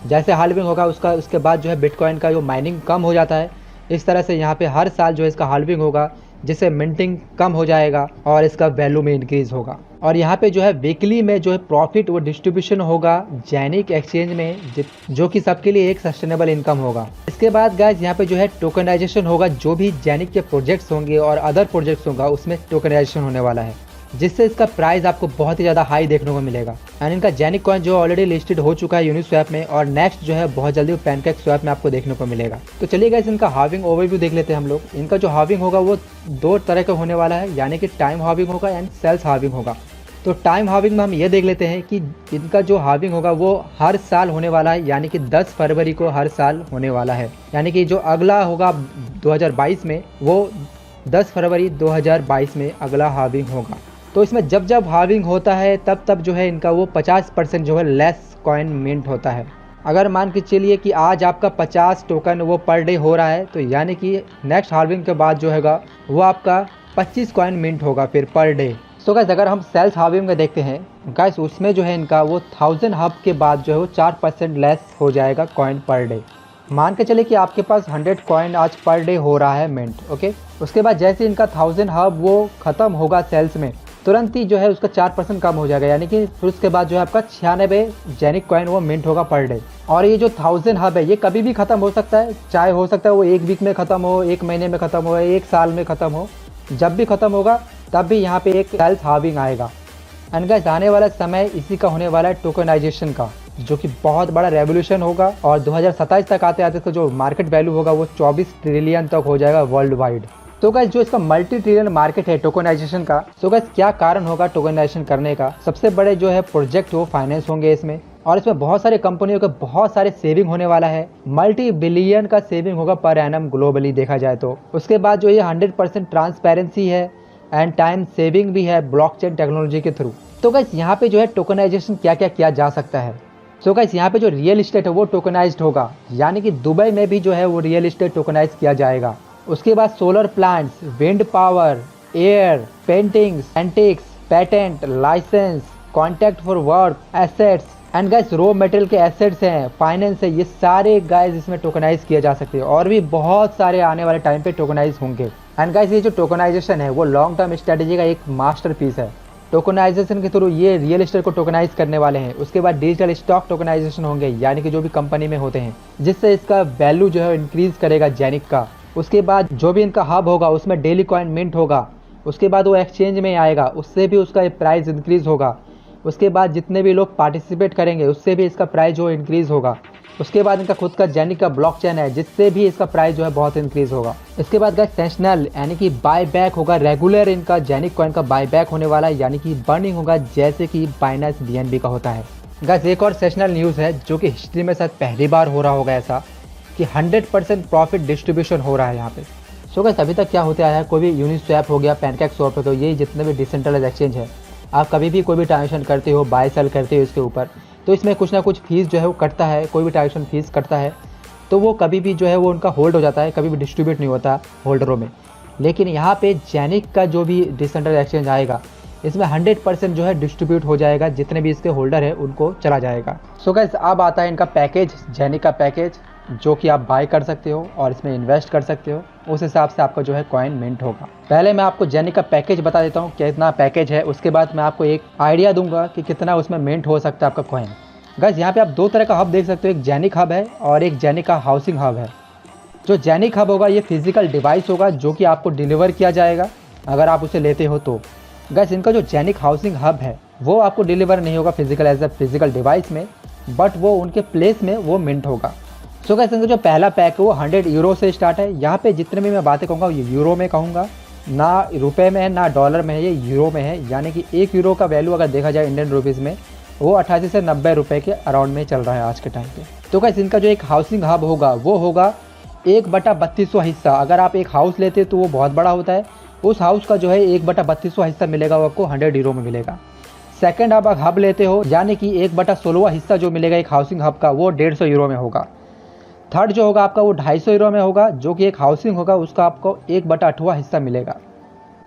जैसे हाल्विंग होगा उसके बाद जो है बिटकॉइन का जो माइनिंग कम हो जाता है, इस तरह से यहाँ पे हर साल जो है इसका हाल्विंग होगा, जिससे मिंटिंग कम हो जाएगा और इसका वैल्यू में इंक्रीज होगा। और यहाँ पे जो है वीकली में जो है प्रॉफिट वो डिस्ट्रीब्यूशन होगा जेनिक एक्सचेंज में, जो कि सबके लिए एक सस्टेनेबल इनकम होगा। इसके बाद गाइस यहाँ पे जो है टोकनाइजेशन होगा, जो भी जेनिक के प्रोजेक्ट्स होंगे और अदर प्रोजेक्ट्स होगा उसमें टोकनाइजेशन होने वाला है, जिससे इसका प्राइस आपको बहुत ही ज़्यादा हाई देखने को मिलेगा। एंड इनका जेनिक कॉइन जो ऑलरेडी लिस्टेड हो चुका है यूनिस्वैप में, और नेक्स्ट जो है बहुत जल्दी पैनकेक स्वैप में आपको देखने को मिलेगा। तो चलिए गाइस इनका हाविंग ओवरव्यू देख लेते हैं हम लोग। इनका जो हाविंग होगा वो 2 तरह का होने वाला है, यानी कि टाइम हाविंग होगा एंड सेल्स हाविंग होगा। तो टाइम हाविंग में हम ये देख लेते हैं कि इनका जो हाविंग होगा वो हर साल होने वाला है, यानी कि 10 फरवरी को हर साल होने वाला है। यानी कि जो अगला होगा 2022 में, वो 10 फरवरी 2022 में अगला हाविंग होगा। तो इसमें जब जब हाविंग होता है तब तब जो है इनका वो 50% जो है लेस कॉइन मिंट होता है। अगर मान के चलिए कि आज आपका 50 टोकन वो पर डे हो रहा है, तो यानी कि नेक्स्ट हाल्विंग के बाद जो हैगा वो आपका 25 कॉइन मिंट होगा फिर पर डे। सो गाइस अगर हम सेल्स हाविंग में देखते हैं गाइस, उसमें जो है इनका वो 1000 हब के बाद जो है वो 4% लेस हो जाएगा कॉइन पर डे। मान के चले कि आपके पास 100 कॉइन आज पर डे हो रहा है मिंट, ओके। उसके बाद जैसे इनका 1000 हब वो ख़त्म होगा सेल्स में, तुरंत ही जो है उसका 4% कम हो जाएगा, यानी कि फिर उसके बाद जो है आपका 96 जेनिक कॉइन वो मिंट होगा पर डे। और ये जो 1000 हब है ये कभी भी ख़त्म हो सकता है, चाहे हो सकता है वो 1 वीक में ख़त्म हो, 1 महीने में ख़त्म हो, 1 साल में ख़त्म हो। जब भी ख़त्म होगा तब भी यहाँ पे एक सेल्स हाविंग आएगा। एंड गाइस आने वाला समय इसी का होने वाला है टोकनाइजेशन का, जो कि बहुत बड़ा रेवोल्यूशन होगा। और 2027 तक आते आते तो जो मार्केट वैल्यू होगा वो 24 ट्रिलियन तक हो जाएगा वर्ल्ड वाइड। तो गाइस जो इसका मल्टी ट्रिलियन मार्केट है टोकनाइजेशन का, तो गाइस क्या कारण होगा टोकनाइजेशन करने का। सबसे बड़े जो है प्रोजेक्ट वो फाइनेंस होंगे इसमें, और इसमें बहुत सारे कंपनियों के बहुत सारे सेविंग होने वाला है। मल्टी बिलियन का सेविंग होगा पर एनम ग्लोबली देखा जाए तो। उसके बाद जो ये 100% ट्रांसपेरेंसी है एंड टाइम सेविंग भी है ब्लॉकचेन टेक्नोलॉजी के थ्रू। तो गाइस यहाँ पे जो है टोकनाइजेशन क्या क्या किया जा सकता है। सो गाइस यहाँ पे जो रियल इस्टेट है वो टोकनाइज्ड होगा, यानी कि दुबई में भी जो है वो रियल इस्टेट टोकनाइज किया जाएगा। उसके बाद solar plants, wind power, air, paintings, antiques, patent, licence, contract for work, assets, and guys raw material के एसेट्स हैं, फाइनेंस है, ये सारे गाइस इसमें टोकनाइज किए जा सकते हैं और भी बहुत सारे आने वाले टाइम पे टोकनाइज होंगे। एंड गाइस ये जो टोकनाइजेशन है वो लॉन्ग टर्म स्ट्रेटेजी का एक मास्टर पीस है। टोकनाइजेशन के थ्रू ये रियल एस्टेट को टोकनाइज करने वाले हैं। उसके बाद डिजिटल स्टॉक टोकनाइजेशन होंगे, यानी कि जो भी कंपनी में होते हैं, जिससे इसका वैल्यू जो है इंक्रीज करेगा जेनिक का। उसके बाद जो भी इनका हब होगा उसमें डेली कॉइन मिंट होगा। उसके बाद वो एक्सचेंज में आएगा, उससे भी उसका प्राइस इंक्रीज होगा। उसके बाद जितने भी लोग पार्टिसिपेट करेंगे उससे भी इसका प्राइस जो इंक्रीज होगा। उसके बाद इनका खुद का जेनिक का ब्लॉकचेन है, जिससे भी इसका प्राइस जो है बहुत इंक्रीज होगा। इसके बाद गाइस सेशनल यानी कि बाय बैक होगा, रेगुलर इनका जेनिक कॉइन का बाय बैक होने वाला है, यानी कि बर्निंग होगा जैसे कि बाइनेंस बीएनबी का होता है। गाइस एक और सेशनल न्यूज़ है जो कि हिस्ट्री में शायद पहली बार हो रहा होगा ऐसा कि 100% प्रॉफिट डिस्ट्रीब्यूशन हो रहा है यहाँ पे। सो गाइस अभी तक क्या होते आया है, कोई भी यूनिस्वैप हो गया, पैनकेक स्वैप हो, तो ये जितने भी डिसेंट्रलाइज एक्सचेंज है, आप कभी भी कोई भी ट्रांजेक्शन करते हो, बाय सेल करते हो इसके ऊपर, तो इसमें कुछ ना कुछ फीस जो है वो कटता है। कोई भी ट्रांजेक्शन फीस कटता है तो वो कभी भी जो है वो उनका होल्ड हो जाता है, कभी भी डिस्ट्रीब्यूट नहीं होता होल्डरों में। लेकिन यहाँ पे जेनिक का जो भी डिसेंट्रलाइज एक्सचेंज आएगा इसमें 100% जो है डिस्ट्रीब्यूट हो जाएगा, जितने भी इसके होल्डर है उनको चला जाएगा। सो गाइस अब आता है इनका पैकेज, जेनिक का पैकेज, जो कि आप बाय कर सकते हो और इसमें इन्वेस्ट कर सकते हो। उस हिसाब से आपका जो है कॉइन मिंट होगा। पहले मैं आपको जेनिक का पैकेज बता देता हूँ कितना पैकेज है, उसके बाद मैं आपको एक आइडिया दूंगा कि कितना उसमें मिंट हो सकता है आपका कॉइन। गाइस यहाँ पे आप दो तरह का हब देख सकते हो, एक जेनिक हब है और एक जेनिक का हाउसिंग हब है। जो जेनिक हब होगा ये फिजिकल डिवाइस होगा जो कि आपको डिलीवर किया जाएगा अगर आप उसे लेते हो तो। गाइस इनका जो जेनिक हाउसिंग हब है वो आपको डिलीवर नहीं होगा physical as a physical device में, बट वो उनके प्लेस में वो मिंट होगा। सो गाइस इनका जो पहला पैक है वो 100 यूरो से स्टार्ट है। यहाँ पे जितने भी मैं बातें कहूँगा ये यूरो में कहूँगा, ना रुपए में है ना डॉलर में है, ये यूरो में है। यानी कि 1 यूरो का वैल्यू अगर देखा जाए इंडियन रुपीज़ में वो 88 से 90 रुपये के अराउंड में चल रहा है आज के टाइम पे। तो गाइस इनका जो एक हाउसिंग हब होगा वो होगा 1/3200 हिस्सा। अगर आप एक हाउस लेते तो वो बहुत बड़ा होता है, उस हाउस का जो है 1/3200 हिस्सा मिलेगा, वो आपको 100 यूरो में मिलेगा। सेकंड आप हब लेते हो यानी कि 1/16 हिस्सा जो मिलेगा एक हाउसिंग हब का, वो 150 यूरो में होगा। थर्ड जो होगा आपका वो 250 यूरो में होगा, जो कि एक हाउसिंग होगा, उसका आपको 1/8वां हिस्सा मिलेगा।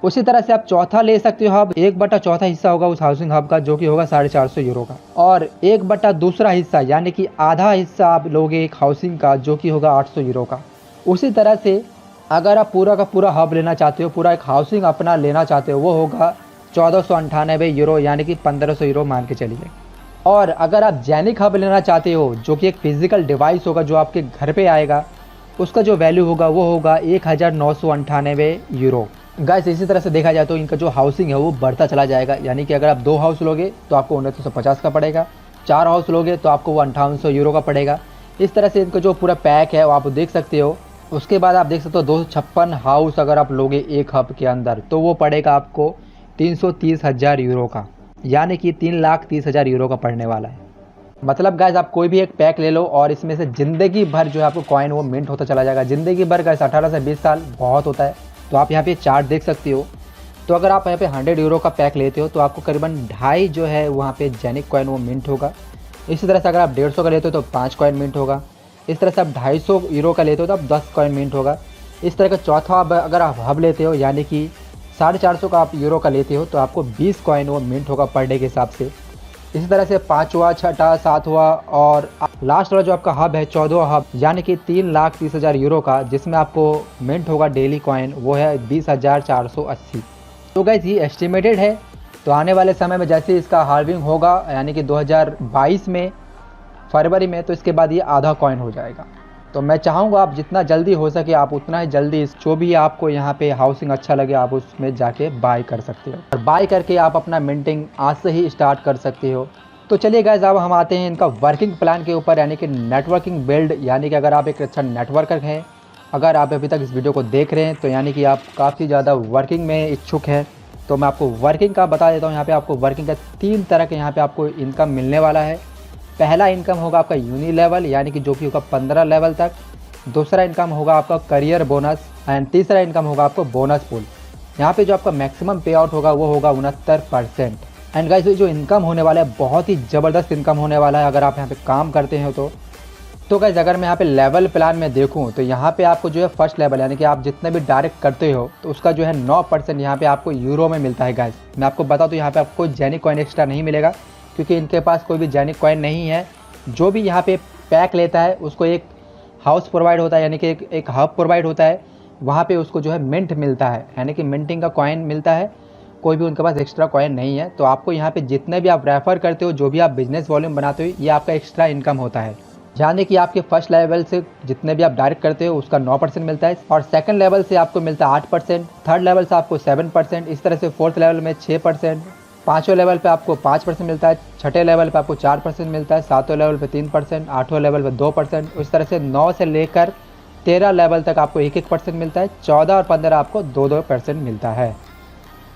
उसी तरह से आप चौथा ले सकते हो हब, 1/4 हिस्सा होगा उस हाउसिंग हब का, जो कि होगा 450 यूरो का। और 1/2 हिस्सा यानी कि आधा हिस्सा आप लोगे एक हाउसिंग का, जो कि होगा 800 यूरो का। उसी तरह से अगर आप पूरा का पूरा हब लेना चाहते हो, पूरा एक हाउसिंग अपना लेना चाहते हो, वो होगा 1498 यूरो यानी कि 1500 यूरो मान के चलिए। और अगर आप जेनिक हब लेना चाहते हो जो कि एक फिजिकल डिवाइस होगा जो आपके घर पे आएगा, उसका जो वैल्यू होगा वो होगा 1998 यूरो। गाइस इसी तरह से देखा जाए तो इनका जो हाउसिंग है वो बढ़ता चला जाएगा, यानी कि अगर आप 2 हाउस लोगे तो आपको 1950 का पड़ेगा, 4 हाउस लोगे तो आपको वो 5800 यूरो का पड़ेगा। इस तरह से इनका जो पूरा पैक है वो आप देख सकते हो। उसके बाद आप देख सकते हो 256 हाउस अगर आप लोगे एक हब के अंदर तो वो पड़ेगा आपको 330,000 यूरो का, यानी कि 3,30,000 यूरो का पड़ने वाला है। मतलब गाइस आप कोई भी एक पैक ले लो और इसमें से ज़िंदगी भर जो है आपको कॉइन वो मिंट होता चला जाएगा। ज़िंदगी भर गाइस 18 से 20 साल बहुत होता है। तो आप यहाँ पे चार्ट देख सकते हो। तो अगर आप यहाँ पे 100 यूरो का पैक लेते हो तो आपको करीबन 2.5 जो है वहाँ पे जेनिक कॉइन वो मिंट होगा। इसी तरह से अगर आप 150 का लेते हो तो 5 कॉइन मिंट होगा। इस तरह से आप 250 यूरो का लेते हो तो आप 10 कॉइन मिंट होगा। इस तरह का चौथा अगर आप हब लेते हो यानी कि 450 का आप यूरो का लेते हो तो आपको 20 कॉइन वो मिंट होगा पर डे के हिसाब से। इसी तरह से 5वां, 6वां, 7वां और लास्ट वाला जो आपका हब है 14वां हब यानी कि 3,30,000 यूरो का, जिसमें आपको मिंट होगा डेली कॉइन, वो है 20,480। तो गाइस ये एस्टिमेटेड है। तो आने वाले समय में जैसे इसका हार्विंग होगा यानी कि 2022 में फरवरी में, तो इसके बाद ये आधा कॉइन हो जाएगा। तो मैं चाहूँगा आप जितना जल्दी हो सके आप उतना ही जल्दी जो भी आपको यहाँ पे हाउसिंग अच्छा लगे आप उसमें जाके बाय कर सकते हो, और बाय करके आप अपना मिंटिंग आज से ही स्टार्ट कर सकते हो। तो चलिए गाइस अब हम आते हैं इनका वर्किंग प्लान के ऊपर, यानी कि नेटवर्किंग बिल्ड। यानी कि अगर आप एक अच्छा नेटवर्कर हैं, अगर आप अभी तक इस वीडियो को देख रहे हैं तो यानी कि आप काफ़ी ज़्यादा वर्किंग में इच्छुक हैं। तो मैं आपको वर्किंग का बता देता हूँ। यहाँ पे आपको वर्किंग का 3 तरह के यहाँ पे आपको इनकम मिलने वाला है। पहला इनकम होगा आपका यूनी लेवल यानी कि जो कि होगा 15 लेवल तक। दूसरा इनकम होगा आपका करियर बोनस एंड तीसरा इनकम होगा आपको बोनस पूल। यहाँ पे जो आपका मैक्सिमम पे आउट होगा वो होगा 69%। एंड गाइस जो इनकम होने वाला है बहुत ही ज़बरदस्त इनकम होने वाला है अगर आप यहाँ पे काम करते हैं तो गाइस अगर मैं यहाँ पे लेवल प्लान में देखूँ तो यहाँ पे आपको जो है फर्स्ट लेवल यानी कि आप जितने भी डायरेक्ट करते हो तो उसका जो है 9% यहाँ पे आपको यूरो में मिलता है। गाइस मैं आपको बता दूँ यहाँ पे आपको जेनिक कॉइन एक्स्ट्रा नहीं मिलेगा, क्योंकि इनके पास कोई भी जेनिक कॉइन नहीं है। जो भी यहाँ पे पैक लेता है उसको एक हाउस प्रोवाइड होता है, यानी कि एक हब प्रोवाइड होता है, वहाँ पे उसको जो है मिंट मिलता है, यानी कि मिंटिंग का कॉइन मिलता है। कोई भी उनके पास एक्स्ट्रा कॉइन नहीं है। तो आपको यहाँ पे जितने भी आप रेफ़र करते हो, जो भी आप बिजनेस वॉल्यूम बनाते हो, ये आपका एक्स्ट्रा इनकम होता है। यानी कि आपके फर्स्ट लेवल से जितने भी आप डायरेक्ट करते हो उसका 9% मिलता है, और सेकंड लेवल से आपको मिलता है 8%, थर्ड लेवल से आपको 7%, इस तरह से फोर्थ लेवल में 6%, पाँचवें लेवल पे आपको 5% मिलता है, छठे लेवल पे आपको 4% मिलता है, सातवें लेवल पे 3%, आठवें लेवल पे 2%, इस तरह से 9 से लेकर 13 लेवल तक आपको 1% मिलता है, 14 और 15 आपको 2% मिलता है।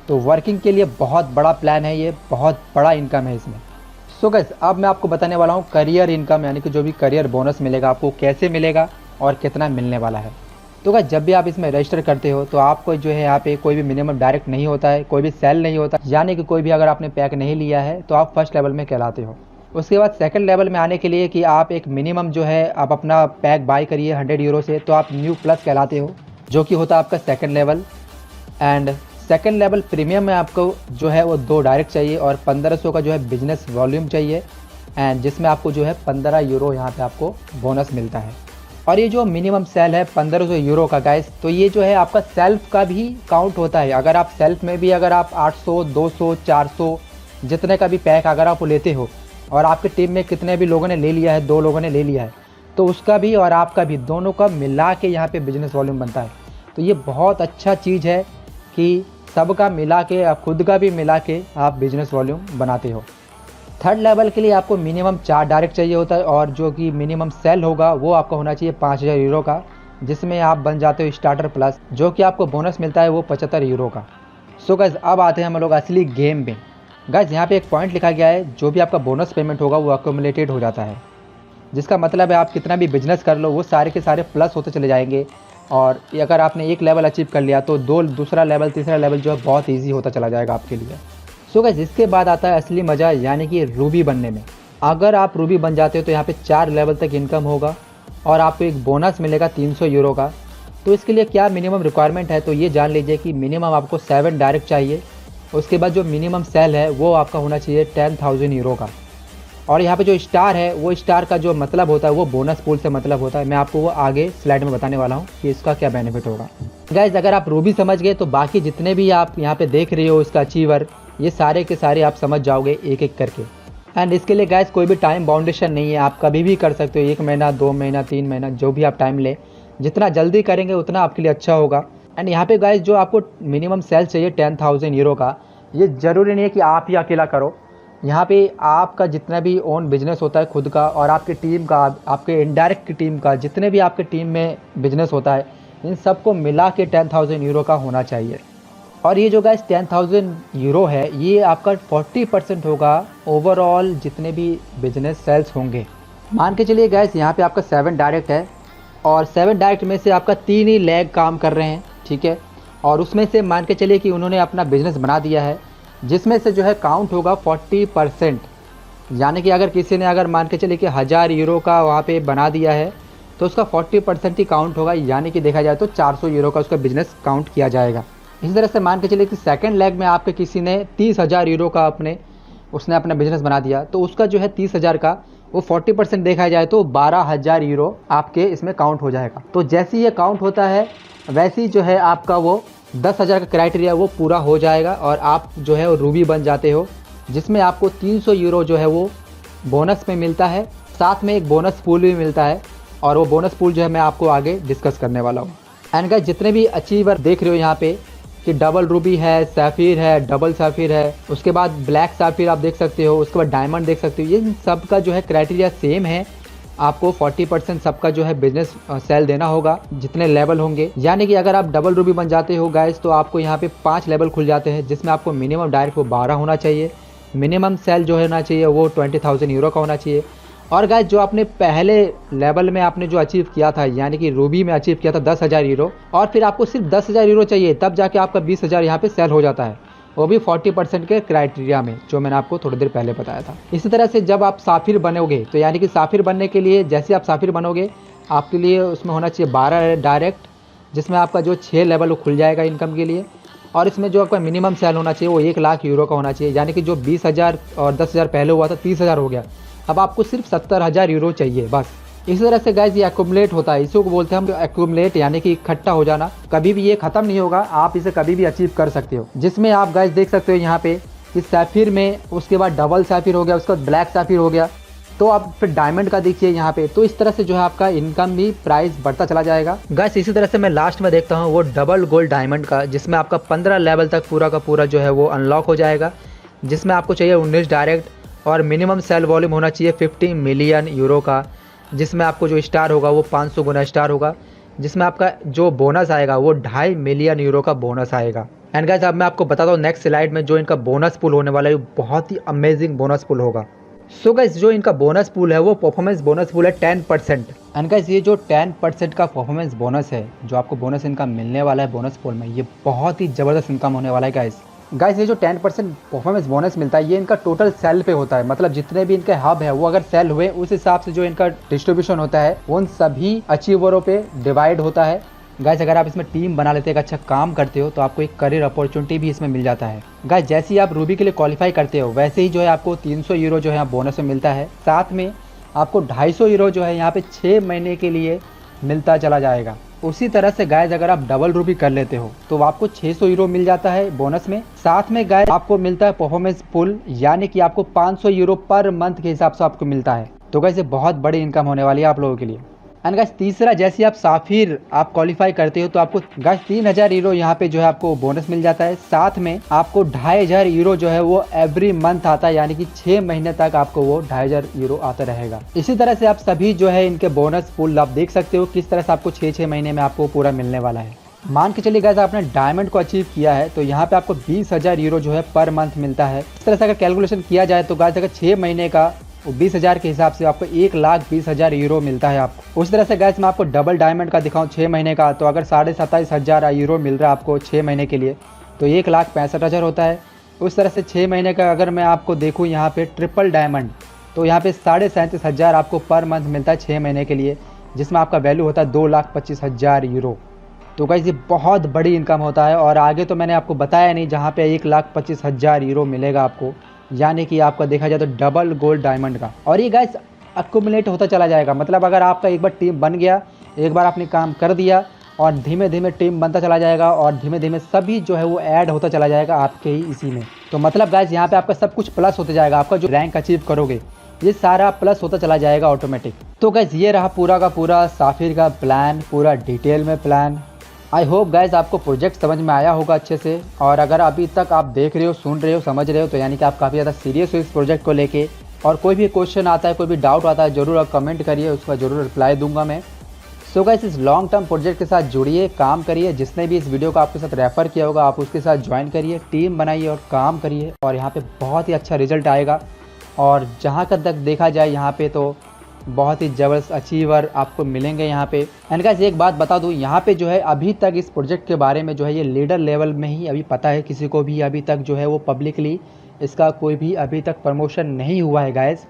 तो वर्किंग के लिए बहुत बड़ा प्लान है ये, बहुत बड़ा इनकम है इसमें। सो गाइस, अब मैं आपको बताने वाला हूँ करियर इनकम, यानी कि जो भी करियर बोनस मिलेगा आपको कैसे मिलेगा और कितना मिलने वाला है। तो गाइस, जब भी आप इसमें रजिस्टर करते हो तो आपको जो है यहाँ पे कोई भी मिनिमम डायरेक्ट नहीं होता है, कोई भी सेल नहीं होता, यानी कि कोई भी अगर आपने पैक नहीं लिया है तो आप फर्स्ट लेवल में कहलाते हो। उसके बाद सेकंड लेवल में आने के लिए कि आप एक मिनिमम जो है आप अपना पैक बाय करिए 100 यूरो से, तो आप न्यू प्लस कहलाते हो, जो कि होता है आपका second level. And second level premium में आपको जो है वो 2 डायरेक्ट चाहिए और 1500 का जो है बिजनेस वॉल्यूम चाहिए, एंड जिसमें आपको जो है 15 यूरो यहाँ पे आपको बोनस मिलता है। और ये जो मिनिमम सेल है 1500 यूरो का गाइस, तो ये जो है आपका सेल्फ का भी काउंट होता है। अगर आप सेल्फ में भी अगर आप 800, 200, 400 जितने का भी पैक अगर आप लेते हो, और आपकी टीम में कितने भी लोगों ने ले लिया है, 2 लोगों ने ले लिया है, तो उसका भी और आपका भी दोनों का मिला के यहाँ पे बिजनेस वॉल्यूम बनता है। तो ये बहुत अच्छा चीज़ है कि सबका मिला के, आप खुद का भी मिला के आप बिजनेस वॉल्यूम बनाते हो। थर्ड लेवल के लिए आपको मिनिमम 4 डायरेक्ट चाहिए होता है, और जो कि मिनिमम सेल होगा वो आपका होना चाहिए 5000 यूरो का, जिसमें आप बन जाते हो स्टार्टर प्लस, जो कि आपको बोनस मिलता है वो 75 यूरो का। सो गाइस, अब आते हैं हम लोग असली गेम में। गाइस, यहाँ पे एक पॉइंट लिखा गया है, जो भी आपका बोनस पेमेंट होगा वो अक्यूमुलेटेड हो जाता है, जिसका मतलब है आप कितना भी बिजनेस कर लो वो सारे के सारे प्लस होते चले जाएंगे। और अगर आपने एक लेवल अचीव कर लिया तो दूसरा लेवल, तीसरा लेवल जो है बहुत ईजी होता चला जाएगा आपके लिए। सो गाइस, इसके बाद आता है असली मज़ा, यानी कि रूबी बनने में। अगर आप रूबी बन जाते हो तो यहाँ पे 4 लेवल तक इनकम होगा और आपको एक बोनस मिलेगा 300 यूरो का। तो इसके लिए क्या मिनिमम रिक्वायरमेंट है, तो ये जान लीजिए कि मिनिमम आपको 7 डायरेक्ट चाहिए। उसके बाद जो मिनिमम सेल है वो आपका होना चाहिए 10,000 यूरो का। और यहाँ पे जो स्टार है, वो स्टार का जो मतलब होता है वो बोनस पूल से मतलब होता है। मैं आपको वो आगे स्लाइड में बताने वाला हूँ कि इसका क्या बेनिफिट होगा। गाइज, अगर आप रूबी समझ गए तो बाकी जितने भी आप यहाँ पे देख रहे हो इसका अचीवर, ये सारे के सारे आप समझ जाओगे एक एक करके। एंड इसके लिए गाइज कोई भी टाइम बाउंडेशन नहीं है, आप कभी भी कर सकते हो, 1 महीना, 2 महीना, 3 महीना, जो भी आप टाइम ले, जितना जल्दी करेंगे उतना आपके लिए अच्छा होगा। एंड यहाँ पे गाइज जो आपको मिनिमम सेल चाहिए 10,000 यूरो का, ये ज़रूरी नहीं है कि आप ही अकेला करो। यहाँ पे आपका जितना भी ओन बिजनेस होता है खुद का, और आपकी टीम का, आपके इनडायरेक्ट की टीम का, जितने भी आपके टीम में बिजनेस होता है, इन सबको मिला के 10,000 यूरो का होना चाहिए। और ये जो गाइस 10,000 यूरो है, ये आपका 40% होगा ओवरऑल जितने भी बिजनेस सेल्स होंगे। मान के चलिए गाइस, यहाँ पे आपका 7 डायरेक्ट है, और 7 डायरेक्ट में से आपका 3 ही लेग काम कर रहे हैं, ठीक है। और उसमें से मान के चलिए कि उन्होंने अपना बिजनेस बना दिया है, जिसमें से जो है काउंट होगा 40%। यानी कि अगर किसी ने अगर मान के चलिए कि 1000 यूरो का वहाँ पे बना दिया है, तो उसका 40% ही काउंट होगा, यानी कि देखा जाए तो 400 यूरो का उसका बिजनेस काउंट किया जाएगा। इसी तरह से मान के चलिए कि सेकंड लेग में आपके किसी ने 30,000 यूरो का उसने अपना बिजनेस बना दिया, तो उसका जो है 30,000 का वो 40% देखा जाए तो 12,000 यूरो आपके इसमें काउंट हो जाएगा। तो जैसे ही ये काउंट होता है वैसे ही जो है आपका वो 10,000 का क्राइटेरिया वो पूरा हो जाएगा, और आप जो है वो रूबी बन जाते हो, जिसमें आपको 300 यूरो जो है वो बोनस में मिलता है। साथ में एक बोनस पूल भी मिलता है, और वो बोनस पूल जो है मैं आपको आगे डिस्कस करने वाला हूँ। एंड गाइस, जितने भी अचीवर देख रहे हो यहाँ पे कि डबल रूबी है, सैफीर है, डबल सैफीर है, उसके बाद ब्लैक सैफीर आप देख सकते हो, उसके बाद डायमंड देख सकते हो, ये सब का जो है क्राइटेरिया सेम है। आपको 40% सबका जो है बिजनेस सेल देना होगा जितने लेवल होंगे। यानी कि अगर आप डबल रूबी बन जाते हो गाइस, तो आपको यहाँ पे 5 लेवल खुल जाते हैं, जिसमें आपको मिनिमम डायरेक्ट वो 12 होना चाहिए, मिनिमम सेल जो होना चाहिए वो 20,000 यूरो का होना चाहिए। और गाइस, जो आपने पहले लेवल में आपने जो अचीव किया था, यानी कि रूबी में अचीव किया था 10,000 यूरो, और फिर आपको सिर्फ 10,000 यूरो चाहिए, तब जाके आपका 20,000 यहाँ पे सेल हो जाता है, वो भी 40% के क्राइटेरिया में, जो मैंने आपको थोड़ी देर पहले बताया था। इसी तरह से जब आप साफिर बनोगे, तो यानी कि साफिर बनने के लिए जैसे आप साफिर बनोगे, आपके लिए उसमें होना चाहिए 12 डायरेक्ट, जिसमें आपका जो 6 लेवल खुल जाएगा इनकम के लिए। और इसमें जो आपका मिनिमम सेल होना चाहिए वो 1 लाख यूरो का होना चाहिए, यानी कि जो 20,000 और 10,000 पहले हुआ था 30,000 हो गया, अब आपको सिर्फ 70,000 यूरो चाहिए बस। इसी तरह से गाइज ये एक्यूमुलेट होता है, इसी को बोलते हैं हम एक्यूमुलेट, यानी कि इकट्ठा हो जाना। कभी भी ये खत्म नहीं होगा, आप इसे कभी भी अचीव कर सकते हो। जिसमें आप गाइज देख सकते हो यहाँ पे इस सैफिर में, उसके बाद डबल सैफिर हो गया, उसके बाद ब्लैक सैफिर हो गया, तो आप फिर डायमंड का देखिए यहाँ पे। तो इस तरह से जो है आपका इनकम भी प्राइस बढ़ता चला जाएगा गाइस। इसी तरह से मैं लास्ट में देखता हूँ वो डबल गोल्ड डायमंड का, जिसमें आपका 15 लेवल तक पूरा का पूरा जो है वो अनलॉक हो जाएगा, जिसमें आपको चाहिए 19 डायरेक्ट और मिनिमम सेल वॉल्यूम होना चाहिए 50 मिलियन यूरो का, जिसमें आपको जो स्टार होगा वो 500 गुना स्टार होगा, जिसमें आपका जो बोनस आएगा वो 2.5 मिलियन यूरो का बोनस आएगा। एंड गाइस अब मैं आपको बता दूँ नेक्स्ट स्लाइड में जो इनका बोनस पूल होने वाला है बहुत ही अमेजिंग बोनस पूल होगा। सो गाइस जो इनका बोनस पूल है वो परफॉर्मेंस बोनस पूल है 10%। एंड गाइस ये जो 10% का परफॉर्मेंस बोनस है, जो आपको बोनस इनका मिलने वाला है बोनस पूल में, ये बहुत ही ज़बरदस्त इनकम होने वाला है गाइस। ये जो 10% परफॉर्मेंस बोनस मिलता है ये इनका टोटल सेल पे होता है, मतलब जितने भी इनके हब है वो अगर सेल हुए उस हिसाब से जो इनका डिस्ट्रीब्यूशन होता है उन सभी अचीवरों पे डिवाइड होता है। गाइस अगर आप इसमें टीम बना लेते हैं, एक अच्छा काम करते हो, तो आपको एक करियर अपॉर्चुनिटी भी इसमें मिल जाता है। गाइस जैसे ही आप रूबी के लिए क्वालिफाई करते हो वैसे ही जो है आपको 300 यूरो जो है बोनस में मिलता है, साथ में आपको 250 यूरो जो है यहाँ पे 6 महीने के लिए मिलता चला जाएगा। उसी तरह से गाइस अगर आप डबल रूबी कर लेते हो तो आपको 600 यूरो मिल जाता है बोनस में, साथ में गाइस आपको मिलता है परफॉर्मेंस पुल, यानी कि आपको 500 यूरो पर मंथ के हिसाब से आपको मिलता है। तो गाइस ये बहुत बड़ी इनकम होने वाली है आप लोगों के लिए। एंड गाइस तीसरा, जैसे आप साफिर आप क्वालिफाई करते हो तो आपको गाइस 3,000 यूरो यहाँ पे जो है आपको बोनस मिल जाता है, साथ में आपको 2,500 यूरो जो है वो एवरी मंथ आता है, यानी कि 6 महीने तक आपको वो 2,500 यूरो आता रहेगा। इसी तरह से आप सभी जो है इनके बोनस पूल आप देख सकते हो किस तरह से आपको 6-6 महीने में आपको पूरा मिलने वाला है। मान के चलिए गाइस आपने डायमंड को अचीव किया है तो यहाँ पे आपको 20,000 यूरो जो है पर मंथ मिलता है। इस तरह से अगर कैलकुलेशन किया जाए तो गाइस अगर 6 महीने का 20,000 के हिसाब से आपको 1,20,000 यूरो मिलता है आपको। उस तरह से गैस मैं आपको डबल डायमंड का दिखाऊं 6 महीने का, तो अगर 27,500 यूरो मिल रहा है आपको 6 महीने के लिए तो 1,65,000 होता है। उस तरह से 6 महीने का अगर मैं आपको देखूं यहाँ पे ट्रिपल डायमंड, तो यहाँ पे 37,500 आपको पर मंथ मिलता है 6 महीने के लिए, जिसमें आपका वैल्यू होता है 2,25,000 यूरो। तो गाइस ये बहुत बड़ी इनकम होता है। और आगे तो मैंने आपको बताया नहीं, जहाँ पे 1,25,000 यूरो मिलेगा आपको, यानी कि आपका देखा जाए तो डबल गोल्ड डायमंड का। और ये गाइस अक्यूमुलेट होता चला जाएगा, मतलब अगर आपका एक बार टीम बन गया, एक बार आपने काम कर दिया और धीमे धीमे टीम बनता चला जाएगा और धीमे धीमे सभी जो है वो ऐड होता चला जाएगा आपके ही इसी में। तो मतलब गाइस यहाँ पे आपका सब कुछ प्लस होता जाएगा, आपका जो रैंक अचीव करोगे ये सारा प्लस होता चला जाएगा ऑटोमेटिक। तो गाइस ये रहा पूरा का पूरा साफिर का प्लान, पूरा डिटेल में प्लान। आई होप गाइज आपको प्रोजेक्ट समझ में आया होगा अच्छे से। और अगर अभी तक आप देख रहे हो, सुन रहे हो, समझ रहे हो, तो यानी कि आप काफ़ी ज़्यादा सीरियस हो इस प्रोजेक्ट को लेके। और कोई भी क्वेश्चन आता है, कोई भी डाउट आता है, ज़रूर आप कमेंट करिए, उसका ज़रूर रिप्लाई दूंगा मैं। सो गाइस इस लॉन्ग टर्म प्रोजेक्ट के साथ जुड़िए, काम करिए। जिसने भी इस वीडियो को आपके साथ रेफ़र किया होगा आप उसके साथ ज्वाइन करिए, टीम बनाइए और काम करिए, और यहाँ पे बहुत ही अच्छा रिजल्ट आएगा। और जहाँ तक देखा जाए यहाँ पे तो बहुत ही ज़बरदस्त अचीवर आपको मिलेंगे यहाँ पे। एंड गाइस एक बात बता दूँ, यहाँ पे जो है अभी तक इस प्रोजेक्ट के बारे में जो है ये लीडर लेवल में ही अभी पता है किसी को भी, अभी तक जो है वो पब्लिकली इसका कोई भी अभी तक प्रमोशन नहीं हुआ है गाइस।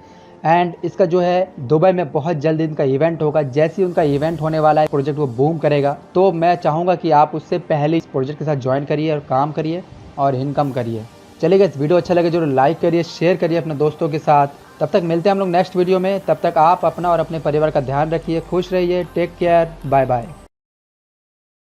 एंड इसका जो है दुबई में बहुत जल्द इनका इवेंट होगा, जैसे ही उनका इवेंट होने वाला है प्रोजेक्ट वो बूम करेगा। तो मैं चाहूँगा कि आप उससे पहले इस प्रोजेक्ट के साथ ज्वाइन करिए और काम करिए और इनकम करिए। चलिए गाइस वीडियो अच्छा लगे जरूर लाइक करिए, शेयर करिए अपने दोस्तों के साथ। तब तक मिलते हैं हम लोग नेक्स्ट वीडियो में, तब तक आप अपना और अपने परिवार का ध्यान रखिए, खुश रहिए, टेक केयर, बाय बाय।